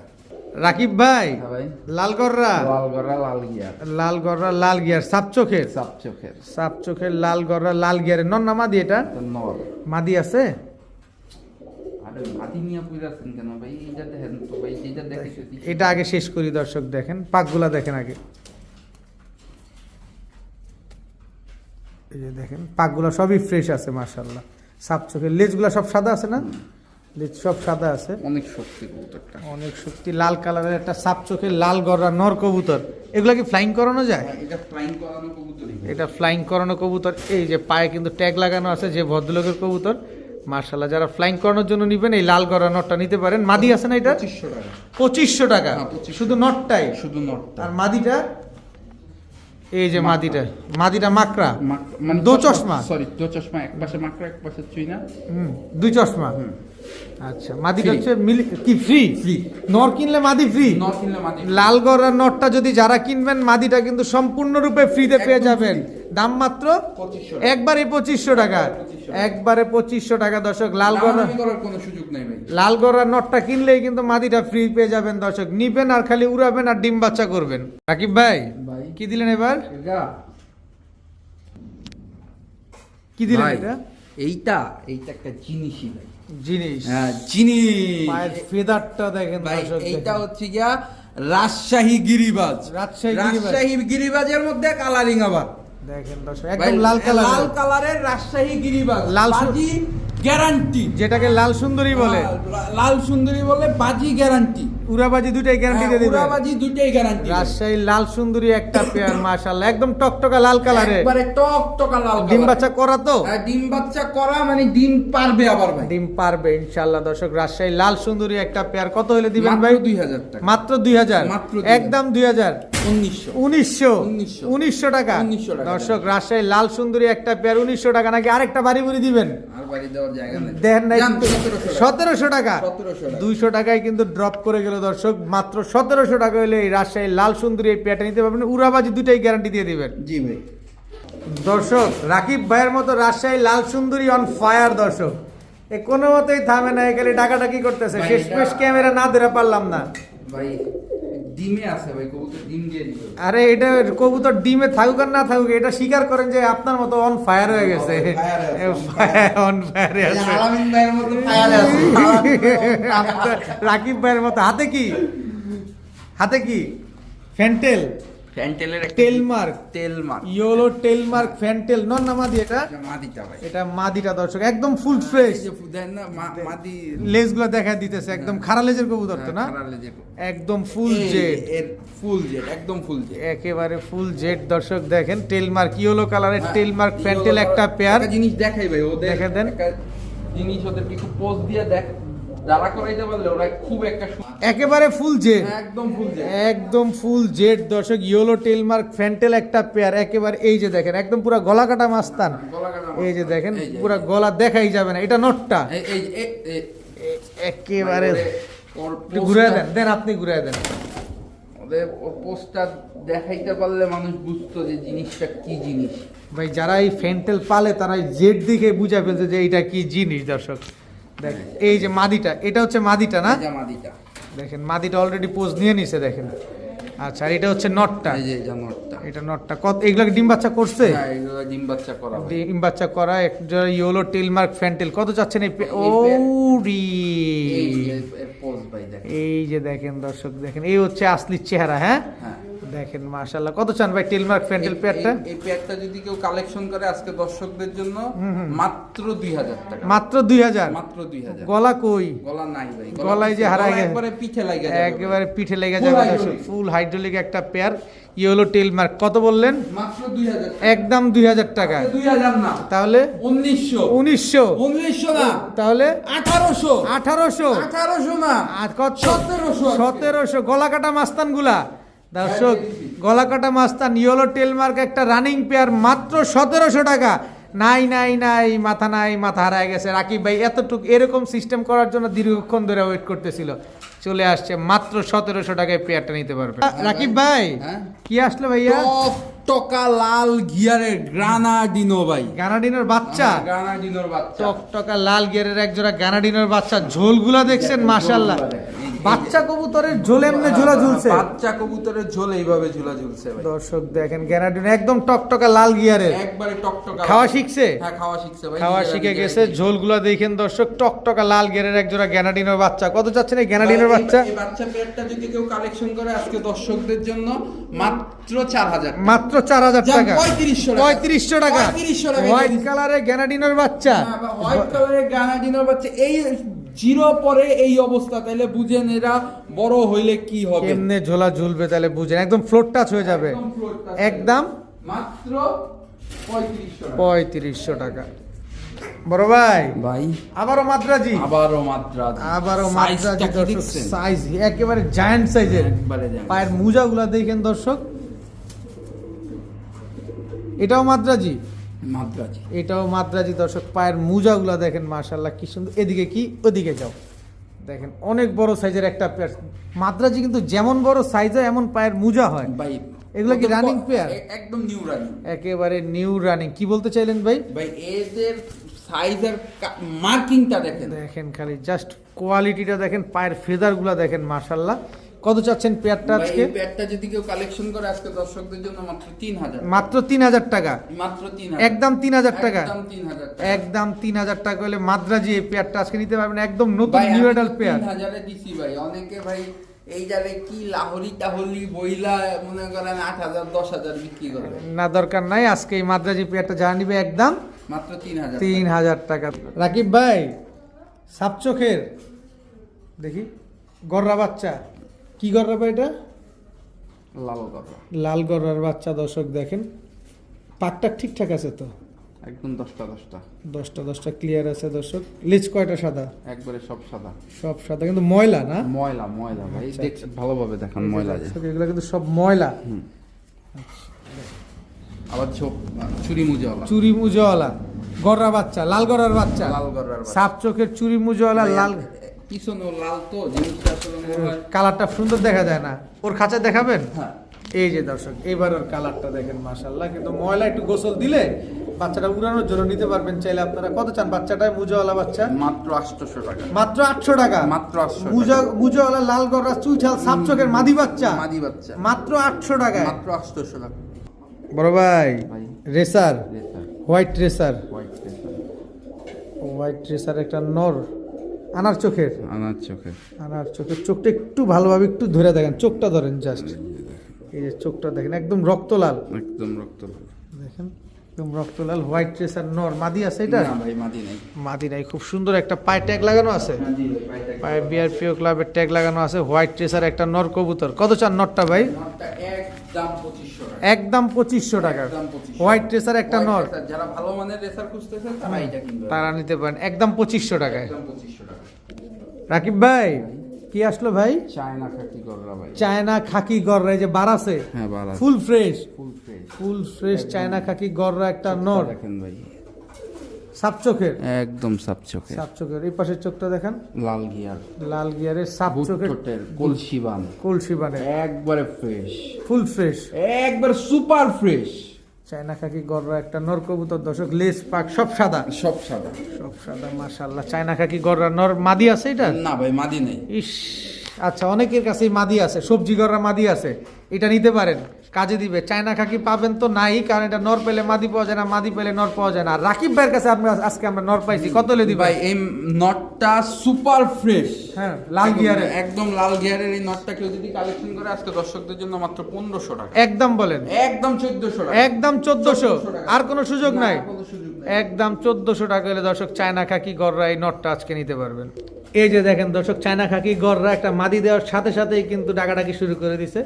রাকিব ভাই, হ্যাঁ ভাই। লালগররা, লালগড়া লাল গিয়ার। লালগররা লাল গিয়ার, সাপ চোখের, সাপ চোখের। সাপ চোখের লালগররা লাল গিয়ারের নন না মাদি? এটা নর। মাদি আছে? আরে মাটি নিয়ে পুরো আছেন কেন ভাই? এইটা দেখেন তো ভাই, এইটা দেখে এটা আগে শেষ করি দর্শক, দেখেন পাকগুলা দেখেন আগে। এই যে দেখেন পাকগুলা সবই ফ্রেশ আছে মাশাআল্লাহ। সাপ চোখের লেজগুলা সব সাদা আছে না? লেজ সব সাদা আছে, অনেক শক্তি কবুতরটা। অনেক শক্তি। লাল কালারের একটা সাপ চোখের লাল গররা নর কবুতর। এগুলা কি ফ্লাইং করানো যায়? এটা ফ্লাইং করানো কবুতরই। এটা ফ্লাইং করানো কবুতর। এই যে পায়ে কিন্তু ট্যাগ লাগানো আছে, যে ভদ্রলোকের কবুতর মাশাআল্লাহ। যারা ফ্লাইং করানোর জন্য নিবেন এই লাল গররা নটটা নিতে পারেন। মাদি আছে না এটা? 2500 টাকা। 2500 টাকা। হ্যাঁ, 2500 শুধু নটটাই? শুধু নটটা। আর মাদিটা? এই যে মাদিটা, মাদিটা মাকড়া, মানে দো চশমা। সরি, দো চশমা, এক পাশে মাকড়া এক পাশে চুইনা। দুই চশমা। আচ্ছা, মাদিটা Free। হচ্ছে কি ফ্রি? Free। নর কিনলে মাদি ফ্রি? নট কিনলে মাটি। লাল গররার নটটা যদি যারা কিনবেন, মাদিটা কিন্তু সম্পূর্ণরূপে ফ্রিতে পেয়ে একদম যাবেন। free। দাম মাত্র 2500 একবারে 2500 টাকা। 2500 একবারে 2500 টাকা দর্শক। লাল গররা, দামাদামি করার কোনো সুযোগ নাই ভাই। লাল গররার নটটা কিনলেই কিন্তু মাদিটা ফ্রি পেয়ে যাবেন দর্শক। নিবেন আর খালি উড়াবেন আর ডিম বাচ্চা করবেন। রাকিব ভাই ভাই। কি দিলেন এবার? এটা কি দিলেন ভাই, এটা? এইটা একটা জিনিসই ভাই। জিনিস, হ্যাঁ জিনিস। পায়ের ফেদারটা দেখেন ভাই দর্শক, এইটা দেখেন। হচ্ছে গিয়া রাজশাহী গিরিবাজ। রাজশাহী গিরিবাজ। রাজশাহী গিরিবাজের মধ্যে কালারিং আবার দেখেন দর্শক, ভাই, একদম লাল কালার, লাল কালারের রাজশাহী গিরিবাজ। লাল বাজি গ্যারান্টি। যেটাকে লাল সুন্দরী বলে। লাল সুন্দরী বলে, বাজি গ্যারান্টি। উড়াবাজি দুটাই গ্যারান্টি দিয়ে দিবেন। পুরাবাজি দুটেই গ্যারান্টি। রাজশাহী লাল সুন্দরী একটা পেয়ার মাশাআল্লাহ, একদম টকটকা লাল কালারে। একবারে টকটকা লাল কালার। ডিম বাচ্চা করা তো? ডিম বাচ্চা করা, মানে ডিম পারবে আবার ভাই। ডিম পারবে ইনশাআল্লাহ দর্শক। রাজশাহী লাল সুন্দরী একটা পেয়ার কত হলে দিবেন ভাই? মাত্র 2000 টাকা। মাত্র 2000। মাত্র 2000। একদম 2000। 1900 1900 টাকা 1900 টাকা। দর্শক। রাজশাহী লাল সুন্দরী একটা পেয়ার 1900 টাকা, নাকি আরেকটা বাড়ি বুড়ি দিবেন? আর বাড়ি দেওয়ার জায়গা নেই। দেন নাই? জান, 1700 1700 টাকা। 1700 টাকা। 200 টাকায় কিন্তু ড্রপ করে গেল দর্শক। মাত্র 1700 টাকা হলে এই রাজশাহী লাল সুন্দরী এই পেয়ারটা নিতে পারবেন। উড়াবাজি দুটাই গ্যারান্টি দিয়ে দিবেন জি ভাই। দর্শক। রাকিব ভাইয়ের মতো রাজশাহী লাল সুন্দরী অন ফায়ার দর্শক। এ কোনো মতেই থামে না, এখানে ডাকাডাকি করতেছে। ভাই, শেষমেশ এটা- ক্যামেরা না ধরে পারলাম না। ভাই ডিমে আছে ভাই, কবুতর ডিম দিয়ে দিবে। আরে এটা কবুতর ডিমে থাকুক আর না থাকুক, এটা স্বীকার করেন যে আপনার মতো অন ফায়ার হয়ে গেছে। অন ফায়ারে আছে। আলামিন ভাইয়ের মতো ফায়ারে আছে। রাকিব ভাইয়ের মতো। হাতে কি? হাতে কি? ফ্যান্টেল, ফ্যান্টেলের একটা টেলমার্ক, টেলমার্ক। ইয়েলো টেলমার্ক ফ্যান্টেল নন না মাদি? এটা মাদিটা ভাই। এটা মাদিটা দর্শক, একদম ফুল ফ্রেশ। এই যে দেন না মাদি লেজগুলো দেখা দিতেছে, একদম খাড়া লেজের কবুতর তো না? খারালে যে একদম ফুল জেড, এর ফুল জেড, একদম ফুল জেড। একেবারে ফুল জেড দর্শক। দেখেন টেলমার্ক, ইয়েলো কালারের টেলমার্ক ফ্যান্টেল একটা পেয়ার। একটা জিনিস দেখাই ভাই, ওদের দেখে দেন। একটা জিনিস ওদেরকে একটু পোজ দিয়ে যারা করাইতে পারলে ওরা খুব একটা একেবারে ফুল জেড, একদম ফুল যে একদম ফুল জেড দর্শক, ইয়েলো টেলমার্ক ফ্যান্টেল একটা পেয়ার একেবারে। এই যে দেখেন একদম পুরো গলা কাটা মাস্তান, এই যে দেখেন পুরো গলা দেখাই যাবে না। এটা নটটা একেবারে ঘুরে দেন, দেন আপনি ঘুরে দেন। ওদের পোস্টার দেখাইতে পারলে মানুষ বুঝতো যে জিনিসটা কি জিনিস। ভাই যারা এই ফ্যান্টেল পালে তারা জেড দেখে বুঝা ফেলছে যে এইটা কি জিনিস। দর্শক দেখেন এই যে মাদিটা, এটা হচ্ছে মাদিটা না, মাদিটা দেখেন মাদিটা অলরেডি পোজ নিয়ে নিছে দেখেন। আচ্ছা আর এটা হচ্ছে নটটা, এই যে এটা নটটা, এটা নটটা কত, এগুলো ডিম বাচ্চা করছে? হ্যাঁ এগুলো ডিম বাচ্চা করা হয়। ডিম বাচ্চা করা একটা ইয়েলো টেলমার্ক ফ্যান্টেল। কত চাচ্ছেন এই ও রি? এই যে এর পোজ ভাই দেখেন, এই যে দেখেন দর্শক দেখেন, এই হচ্ছে আসলি চেহারা। হ্যাঁ হ্যাঁ দেখেন মাশাআল্লাহ। কত চান ভাই টেলমার্ক ফ্যান্টেল পেয়ারটা? এই পেয়ারটা যদি কেউ কালেকশন করে আজকে দর্শকদের জন্য মাত্র 2000 টাকা, মাত্র 2000। মাত্র 2000। গলা কই? গলা নাই ভাই, গলায় যে হারায় গেছে, একবারে পিঠে লাগা যাবে, একেবারে পিঠে লেগে Full যাবে hydraulic। দর্শক। ফুল হাইড্রোলিক একটা পেয়ার ইয়েলো টেলমার্ক। কত বললেন? মাত্র 2000, একদম 2000 টাকা। 2000 না, তাহলে 1900, 1900, 1900 না, তাহলে 1800, 1800, 1800 না, আর কত? 1700, 1700। গলা কাটা মাস্তান গুলা দর্শক, গলা কাটা মাস্তান ইয়েলো টেলমার্ক একটা রানিং পেয়ার মাত্র 1700 টাকা। নাই নাই নাই, মাথা নাই, মাথা হারায় গেছে। রাকিব ভাই এতটুকু এরকম সিস্টেম করার জন্য দীর্ঘক্ষণ ধরে ওয়েট করতেছিল, চলে আসছে মাত্র 1700 টাকায় পেয়ারটা নিতে পারবে। রাকিব ভাই হ্যাঁ? কি আসলো ভাইয়া? টকটকা লাল গিয়ারের গ্রানাডিনো ভাই, গানাডিনোর বাচ্চা, গ্রানাডিনোর বাচ্চা, টকটকা লাল গিয়ারের এক জোড়া গানাডিনোর বাচ্চা। ঝোলগুলা দেখছেন মাশাআল্লাহ, বাচ্চা কবুতরের ঝোল এমনি ঝোলা ঝুলছে। বাচ্চা কবুতরের ঝোল এইভাবে ঝোলা ঝুলছে ভাই। দর্শক দেখেন গ্যানাডিনো একদম টকটকা লাল গিয়ারের। একবারে টকটকা। খাওয়া শিখছে? হ্যাঁ খাওয়া শিখছে ভাই, খাওয়া শিখে গেছে। ঝোলগুলা দেখেন দর্শক, টকটকা লাল গিয়ারের এক জোড়া গ্যানাডিনোর বাচ্চা। কত চাচ্ছেন এই গ্যানাডিনোর বাচ্চা? এই বাচ্চা পেয়ারটা যদি কেউ কালেকশন করে আজকে দর্শকদের জন্য মাত্র 4000, মাত্র 4000 টাকা। 3500 টাকা, 3500 টাকা। 3500 টাকা। হোয়াইট কালারের গ্যানাডিনোর বাচ্চা। হোয়াইট কালারের গ্রানাডিনোর বাচ্চা, এই জিরো পরে এই অবস্থা, তাহলে বুঝেন এরা বড় হইলে কি হবে, কেমনে ঝোলা ঝুলবে তাহলে বুঝেন, একদম ফ্লোর টাচ হয়ে যাবে। একদম float touch। একদম মাত্র 3500 টাকা। 3500 টাকা। বড় ভাই ভাই আবারও মাদ্রাজি, আবারও মাদ্রাজ, আবারও মাদ্রাজি সাইজটা কি দর্শক, দেখছেন? সাইজ একেবারে জায়ান্ট সাইজের। একবারে জানেন। পায়ের মোজাগুলা দেখেন দর্শক, এটাও মাদ্রাজি, মাদ্রাজ এটাও মাদ্রাজি দর্শক। পায়ের মোজাগুলা দেখেন মাশাআল্লাহ কি সুন্দর। এদিকে কি ওদিকে যাও, দেখেন অনেক বড় সাইজের একটা পেয়ার। মাদ্রাজি কিন্তু যেমন বড় সাইজ হয় এমন পায়ের মোজা হয়। ভাই এগুলো কি রানিং পেয়ার? একদম নিউ রানিং, একেবারে নিউ রানিং। কি বলতে চাইলেন ভাই? ভাই এদের সাইজের মার্কিংটা দেখেন, দেখেন খালি জাস্ট কোয়ালিটিটা দেখেন, পায়ের ফেদারগুলা দেখেন মাশাআল্লাহ। কত চাচ্ছেন পেয়ারটা ভাই আজকে? এই পেয়ারটা যদি কেউ কালেকশন করে আজকে দর্শকদের জন্য মাত্র 3000, মাত্র 3000 টাকা। মাত্র 3000, একদম 3000 টাকা, একদম 3000 টাকা। একদম 3000 টাকা হলে মাদ্রাজি এই পেয়ারটা আজকে নিতে পারবেন, একদম নতুন ভাই নিউ আমি এডাল পেয়ার। 3000 এ দিছি ভাই। অনেকে ভাই এই জালে কি লাহোরি টাহলি বইলা মনে করেন 8000 10000 বিক্রি করে, না দরকার নাই, আজকে এই মাদ্রাজি পেয়ারটা যা নিবে একদম মাত্র 3000। 3000 টাকা। রাকিব ভাই সাপ চোখের দেখি গররা বাচ্চা, কি গররা ভাই এটা? লাল কথা লাল গররার বাচ্চা দর্শক দেখেন, পাকটা ঠিকঠাক আছে তো? একদম 10টা 10টা ক্লিয়ার আছে দর্শক। লিচ কয়টা সাদা? একবারে সব সাদা, সব সাদা কিন্তু ময়লা না? ময়লা ময়লা ভাই, আচ্ছা, দেখ ভালোভাবে দেখান ময়লা যে। দর্শক, এগুলো কিন্তু সব ময়লা। আবার চুরি মুজাওয়ালা, চুরি মুজোওয়ালা গররা বাচ্চা, লাল গররার বাচ্চা, লাল গররার বাচ্চা। সাপ চোখের চুরি মুজোওয়ালা লাল। পিছনে লাল তো জিনিসটা আসলে মনে হয়। কালারটা সুন্দর দেখা যায় না? ওর খাঁচা দেখাবেন? হ্যাঁ এই যে দর্শক এবার ওর কালারটা দেখেন মাশাআল্লাহ। কিন্তু ময়লা একটু গোসল দিলে বাচ্চাটা উড়ানোর জন্য নিতে পারবেন চাইলে আপনারা। কত চান বাচ্চাটায়? মুজাওয়ালা বাচ্চা মাত্র 800 টাকা, মাত্র 800 টাকা। মাত্র 800 মুজাওয়ালা লাল গররা চুইঠাল সাপ চোখের মাদি বাচ্চা মাদি বাচ্চা, মাত্র 800 টাকায়। মাত্র 800 টাকা। বড় ভাই ভাই racer, racer, white racer, white racer, white racer একটা নর আনার চোখের, আনার চোখে, আনার চোখের চোখটা একটু ভালোভাবে একটু ধরে দেখেন, চোখটা ধরেন জাস্ট, এই যে চোখটা দেখেন একদম রক্তলাল, একদম রক্ত দেখেন একদম রক্তলাল। হোয়াইট রেসার নর মাদি আছে এটা? না ভাই মাদি নাই, মাদি নাই। খুব সুন্দর একটা পায়ে ট্যাগ লাগানো আছে, মাদি ভাই পাইটা পায়ে বিআরপিও ক্লাবের ট্যাগ লাগানো আছে। হোয়াইট রেসার একটা নর কবুতর। কত চান নরটা ভাই? নটটা একদম 2500 টাকা, একদম 2500 টাকা। একদম 2500 হোয়াইট রেসার একটা নর, হোয়াইট রেসার, যারা ভালো মানের রেসার খুঁজতেছেন তারা এটা কিনবে, তারা নিতে পারেন একদম 2500 টাকায়। একদম 2500 টাকা। রাকিব ভাই কি আসলো ভাই? চায়না খাকি গররা ভাই। চায়না খাকি গররা, এই যে বারাসে হ্যাঁ বাড়া full fresh, full fresh. Full fresh চায়না খাকি গররা একটা নর, দেখেন ভাই সাপ চোখের, একদম সাপ চোখে, সাপ চোখের। এই পাশের চোখটা দেখেন, লাল গিয়ার, লাল গিয়ারের সাপ চোখের, বুটটোটের কলসিবান, কলসি বানে, একবারে ফ্রেশ, ফুল ফ্রেশ একবার সুপার ফ্রেশ। চায়না খাকি গররা একটা নর কবুতর দর্শক, লেজ পাক সব সাদা, সব সাদা। সব সাদা মাশাআল্লাহ। চায়না খাকি গররা নর মাদি আছে এটা? না ভাই মাদি নেই। ইস, আচ্ছা অনেকের কাছেই মাদি আছে, সবজি গররা মাদি আছে, এটা নিতে পারেন, কাজে দিবে। চায়না খাকি পাবেন তো নাই, কারণ এটা নর পেলে মাদি পাওয়া যায় না, মাদি পেলে নর পাওয়া যায় না। আর রাকিব ভাইয়ের কাছে আজকে আমরা নর পাইছি, কত হলে দিবে? ভাই এই নটটা সুপার ফ্রেশ, হ্যাঁ লাল গিয়ারে, একদম লাল গিয়ারের এই নটটা কেউ যদি কালেকশন করে আজকে দর্শকদের জন্য মাত্র 1500 টাকা, একদম বলেন, একদম 1400 টাকা, একদম 1400, আর কোনো সুযোগ নাই, কোনো সুযোগ নাই। একদম 1400 টাকা হলে দর্শক চায়না খাকি গররা এই নটটা আজকে নিতে পারবেন। এই যে দেখেন দর্শক, চায়না খাকি গররা একটা মাদি দেওয়ার সাথে সাথেই কিন্তু ডাকাডাকি শুরু করে দিছে,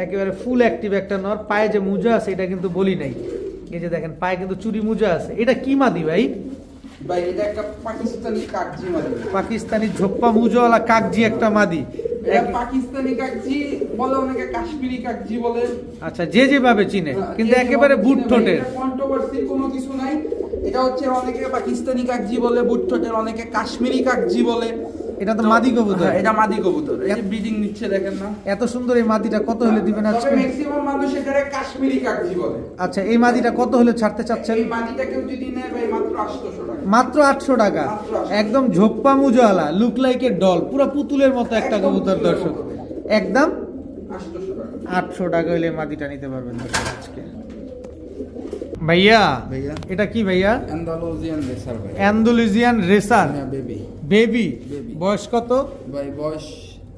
একেবারে ফুল অ্যাক্টিভ একটা নর। পায়ে যে মুজা আছে এটা কিন্তু বলি নাই, এই যে দেখেন পায়ে কিন্তু চুরি মুজা আছে। এটা কি মাদি ভাই? ভাই এটা একটা পাকিস্তানি কাকজি মাদি, পাকিস্তানি ঝোপ্পা মুজোওয়ালা কাকজি একটা মাদি। এটা পাকিস্তানি কাকজি বলে, অনেকে কাশ্মীরি কাকজি বলে, আচ্ছা যে যেভাবে চিনে, কিন্তু একেবারে বুট ঠোঁটের। কন্ট্রোভার্সি কোনো কিছু নাই। এটা হচ্ছে অনেকে পাকিস্তানি কাকজি বলে, বুট ঠোঁটের, অনেকে কাশ্মীরি কাকজি বলে। এটা তো মাদি কবুতর। হ্যাঁ, এটা মাদি কবুতর, এই যে ব্রিডিং নিচ্ছে দেখেন না, এত সুন্দর এই মাদিটা কত হলে দিবেন আজকে? তবে ম্যাক্সিমাম মানুষ এটারে কাশ্মীরি কাকজি বলে। আচ্ছা এই মাদিটা কত হলে ছাড়তে চাচ্ছেন? এই মাদিটা কেউ যদি নেয় ভাই মাত্র 800 টাকা, মাত্র 800 টাকা। মাত্র 800 একদম ঝোপ্পা মুজোওয়ালা, লুক লাইক এ ডল, পুরো পুতুলের মতো একটা একদম কবুতর পুতুলের দর্শক, মতো। একদম 800 টাকা। 800 টাকা হলে মাদিটা নিতে পারবেন দর্শক আজকে। ভাইয়া ভাইয়া এটা কি ভাইয়া? অ্যান্ডালুজিয়ান রেসার ভাই, অ্যান্ডালুজিয়ান রেসার হ্যাঁ বেবি, বেবি, Baby। বয়স কত? ভাই বয়স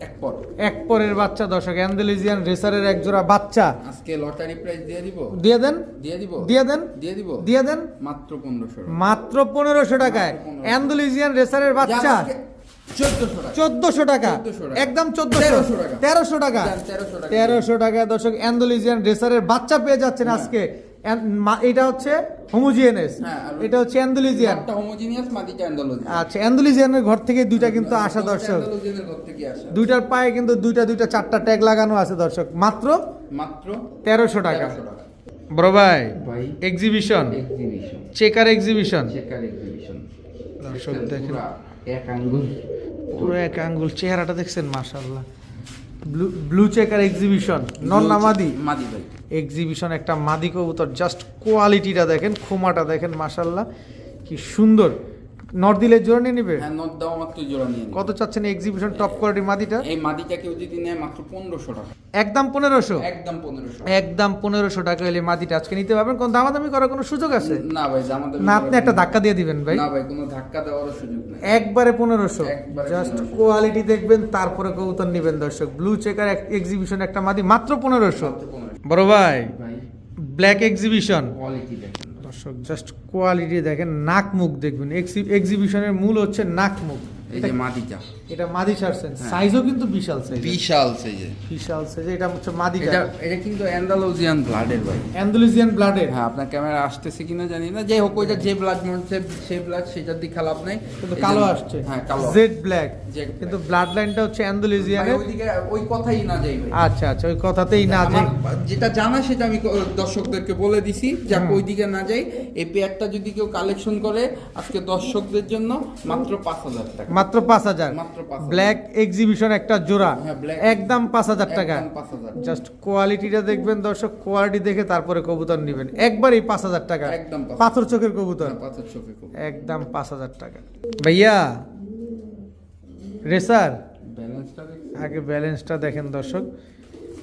এক পর। এক পরের বাচ্চা দর্শক, অ্যান্ডালুজিয়ান রেসারের এক জোড়া বাচ্চা। আজকে লটারি প্রাইস দিয়ে দিব, দিয়ে দেন, দিয়ে দিব, দিয়ে দেন, দিয়ে দিব, দিয়ে দেন মাত্র 1500 টাকা, মাত্র 1500 টাকায় মাত্র 1500 অ্যান্ডালুজিয়ান রেসারের বাচ্চা। 1400 টাকা, 1400 টাকা, 1400 টাকা। একদম 1300 টাকা। 1300 টাকা, 1300 টাকা, 1300 টাকা দর্শক অ্যান্ডালুজিয়ান রেসারের বাচ্চা পেয়ে যাচ্ছেন আজকে। এটা হচ্ছে হোমোজিনিয়াস, হ্যাঁ, আর এটা হচ্ছে অ্যান্ডালুজিয়ান। একটা হোমোজিনিয়াস মাদিটা অ্যান্ডালুজিয়ান। আচ্ছা অ্যান্ডালুজিয়ানের ঘর থেকে দুইটা কিন্তু আসা দর্শক, অ্যান্ডালুজিয়ানের ঘর থেকে আসা, দুইটার পায়ে কিন্তু দুইটা চারটা ট্যাগ লাগানো আছে দর্শক, মাত্র মাত্র 1300 টাকা। 1300 টাকা। বড় ভাই ভাই exhibition, exhibition, checker exhibition checker exhibition, দর্শক দেখেন, এক আঙ্গুল, পুরো এক আঙ্গুল, চেহারাটা দেখছেন মাশাআল্লাহ। ব্লু চেকার এক্সিবিশন, নন নামাদি মাদি ভাই, এক্সিবিশন একটা মাদি কবুতর, জাস্ট কোয়ালিটিটা দেখেন, খোমাটা দেখেন মাশাআল্লাহ কি সুন্দর। নর্দিলের জোড়া নিয়ে নিবে? হ্যাঁ নট দাও মাত্র জোড়া নিয়ে নিন। কত চাচ্ছেন এক্সিবিশন টপ কোয়ালিটির মাদিটা? এই মাদিটা কেউ যদি নেয় মাত্র 1500 টাকা, একদম 1500, একদম 1500, একদম 1500 টাকা হলে মাদিটা আজকে নিতে পারবেন। কোন দামাদামি করার কোনো সুযোগ আছে? না ভাই আমাদের না আপনি একটা ধাক্কা দিয়ে দিবেন ভাই, না ভাই কোনো ধাক্কা দেওয়ার সুযোগ নেই, একবারে 1500, একবারে জাস্ট 1500 কোয়ালিটি দেখবেন তারপরে কবুতর নেবেন দর্শক। ব্লু চেকার এক্সিবিশন একটা মাদি মাত্র 1500। মাত্র 1500 বড় ভাই ভাই, ব্ল্যাক এক্সিবিশন কোয়ালিটি দেখেন দর্শক, জাস্ট কোয়ালিটি দেখেন, নাক মুখ দেখবেন। এক্সিবিশনের মূল হচ্ছে নাক মুখ। এই যে মাদিটা, এটা মাদি ছাড়ছেন, হ্যাঁ। সাইজও কিন্তু বিশাল সাইজ, বিশাল সাইজে, বিশাল সাইজ। এটা হচ্ছে মাদিটা, এটা এটা কিন্তু অ্যান্ডালুজিয়ান ব্লাডের ভাই। অ্যান্ডালুজিয়ান ব্লাডের। হ্যাঁ আপনার ক্যামেরা আসতেছে কিনা জানি না, যাই হোক ওইটা যে ব্লাড মনে সেই ব্লাড সেটার দিকে লাভ নাই, কিন্তু এই কালো যে- আসছে, হ্যাঁ কালো, জেড ব্ল্যাক, Jet কিন্তু ব্লাড লাইনটা হচ্ছে ভাই, অ্যান্ডালুজিয়ানের। ওইদিকে ওই কথাই না যাই ভাই। আচ্ছা আচ্ছা, ওই কথাতেই না যে আমার যেটা জানা সেটা আমি দর্শকদেরকে বলে দিছি, যাক হুম। ওইদিকে না যাই। এই পেয়ারটা যদি কেউ কালেকশন করে আজকে দর্শকদের জন্য মাত্র 5000 টাকা, মাত্র 5000, মাত্র 5000। ব্ল্যাক এক্সিবিশন একটা জোড়া, হ্যাঁ, black একদম 5000 টাকা। একদম 5000, জাস্ট কোয়ালিটিটা দেখবেন দর্শক, কোয়ালিটি দেখে তারপরে কবুতর নেবেন, একবারই 5000 টাকা, একদম 5000 পাথর চোখের কবুতর, হ্যাঁ, পাথর চোখে খুব একদম 5000 টাকা। ভাইয়া রেসার, ব্যালেন্সটা দেখুন, আগে ব্যালেন্সটা দেখেন দর্শক।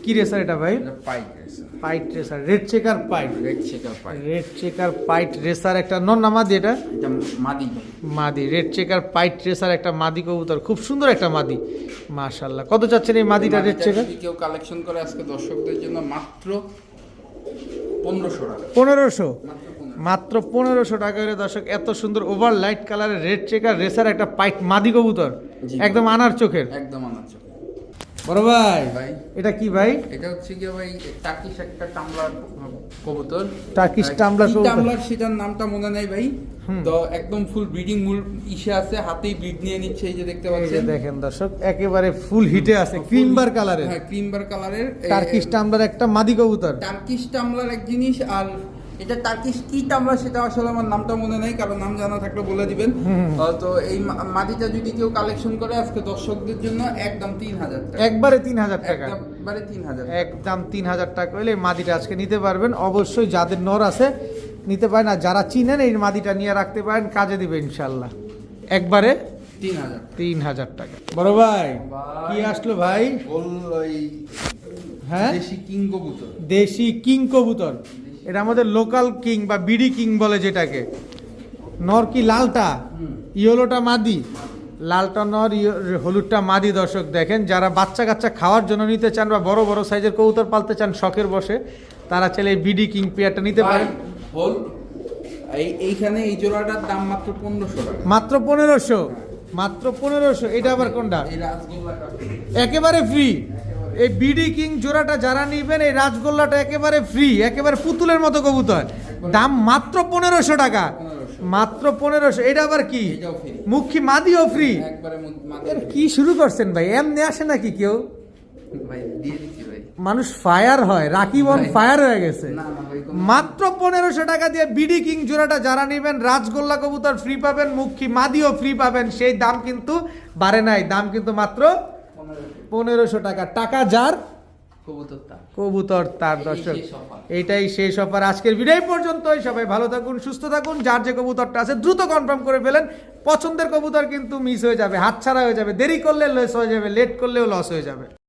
কি রেসার এটা ভাই? এটা পাইট আছে, পাইট রেসার, রেড চেকার পাইট, রেড চেকার পাইট, রেড চেকার পাইট রেসার একটা নন না মাদি? এটা এটা মাদি ভাই, মাদি, রেড চেকার পাইট রেসার একটা মাদি কবুতর, খুব সুন্দর একটা মাদি মাশাআল্লাহ। কত চাচ্ছেন এই মাদিটা রেড চেকার? যদি কেউ কালেকশন করে আজকে দর্শকদের জন্য মাত্র 1500 টাকা, 1500, মাত্র 1500। মাত্র 1500 টাকা হলে দর্শক এত সুন্দর ওভার লাইট কালারের রেড চেকার রেসার একটা পাইট মাদি কবুতর, জি। একদম আনার চোখের। একদম আমার চোখে। বড় ভাই ভাই। এটা কি ভাই? এটা হচ্ছে কি ভাই টার্কিশ একটা টামলার কবুতর। টার্কিশ টামলার কি কবুতর। টামলার সেটার নামটা মনে নাই ভাই। তো একদম ফুল ব্রিডিং মূল ইসে আছে, হাতেই ব্রিড নিয়ে নিচ্ছে, এই যে দেখতে এই যে পাচ্ছেন। দেখেন দর্শক একেবারে ফুল হিটে আছে, ক্রিমবার কালারের। হ্যাঁ, ক্রিমবার কালারের টার্কিশ টামলার একটা মাদি কবুতর। টার্কিশ টামলার এক জিনিস, আর এটা টার্কিশ কি টামলার সেটা আসলে আমার নামটা মনে নাই, কারণ নাম জানা থাকলে বলে দিবেন। তো এই মাদিটা যদি কেউ কালেকশন করে আজকে দর্শকদের জন্য একদম 3000 টাকা, একবারে 3000 টাকা, একবারে 3000। একদম 3000 টাকা হলে এই মাদিটা আজকে নিতে পারবেন। অবশ্যই যাদের নর আছে নিতে পারেন, আর যারা চিনেন এই মাদিটা নিয়ে রাখতে পারেন, কাজে দিবে ইনশাল্লাহ। একবারে 3000 টাকা। বড় ভাই কি আসলো ভাই? হ্যাঁ, দেশি কিং কবুতর। দেশি কিং কবুতর। এটা আমাদের লোকাল কিং বা বিডি কিং বলে যেটাকে। নর কি লালটা, ইয়েলোটা মাদি, লালটা নর, হলুদটা মাদি। দর্শক দেখেন, যারা বাচ্চা কাচ্চা খাওয়ার জন্য নিতে চান বা বড় বড় সাইজের কবুতর পালতে চান শখের বসে, তারা চাইলে এই বিডি কিং পেয়ারটা নিতে পারেন। এইখানে এই জোড়াটার দাম মাত্র 1500 টাকা। মাত্র 1500, মাত্র 1500। এটা আবার কোনটা? এই রাসগোল্লাটা একেবারে ফ্রি। এই বিডি কিং জোড়াটা যারা নিবেন, এই রাজগোল্লাটা একেবারে ফ্রি, একেবারে পুতুলের মতো কবুতর। দাম মাত্র 1500 টাকা, মাত্র 1500। এটা আবার কি? এটাও ফ্রি। মুখী মাদিও ফ্রি। একবারে এর কি শুরু করছেন ভাই? এমনি আসে নাকি কেউ? ভাই দিয়ে দিচ্ছি ভাই। মানুষ ফায়ার হয়, রাকিব অন ভাই। ফায়ার হয়ে গেছে। না না ভাই, কোনো- মাত্র 1500 টাকা দিয়ে বিডি কিং জোড়াটা যারা নেবেন, রাজগোল্লা কবুতর ফ্রি পাবেন, মুখী মাদিও ফ্রি পাবেন। সেই দাম কিন্তু বাড়ে নাই, দাম কিন্তু মাত্র 1500 টাকা। টাকা যার, কবুতরটা। কবুতর তার। এই দর্শক শেষ offer। এইটাই শেষ অফার আজকের ভিডিও পর্যন্তই। সবাই ভালো থাকুন, সুস্থ থাকুন। যার যে কবুতরটা আছে দ্রুত কনফার্ম করে ফেলেন। পছন্দের কবুতর কিন্তু মিস হয়ে যাবে, হাতছাড়া হয়ে যাবে, দেরি করলে লস হয়ে যাবে, লেট করলেও লস হয়ে যাবে।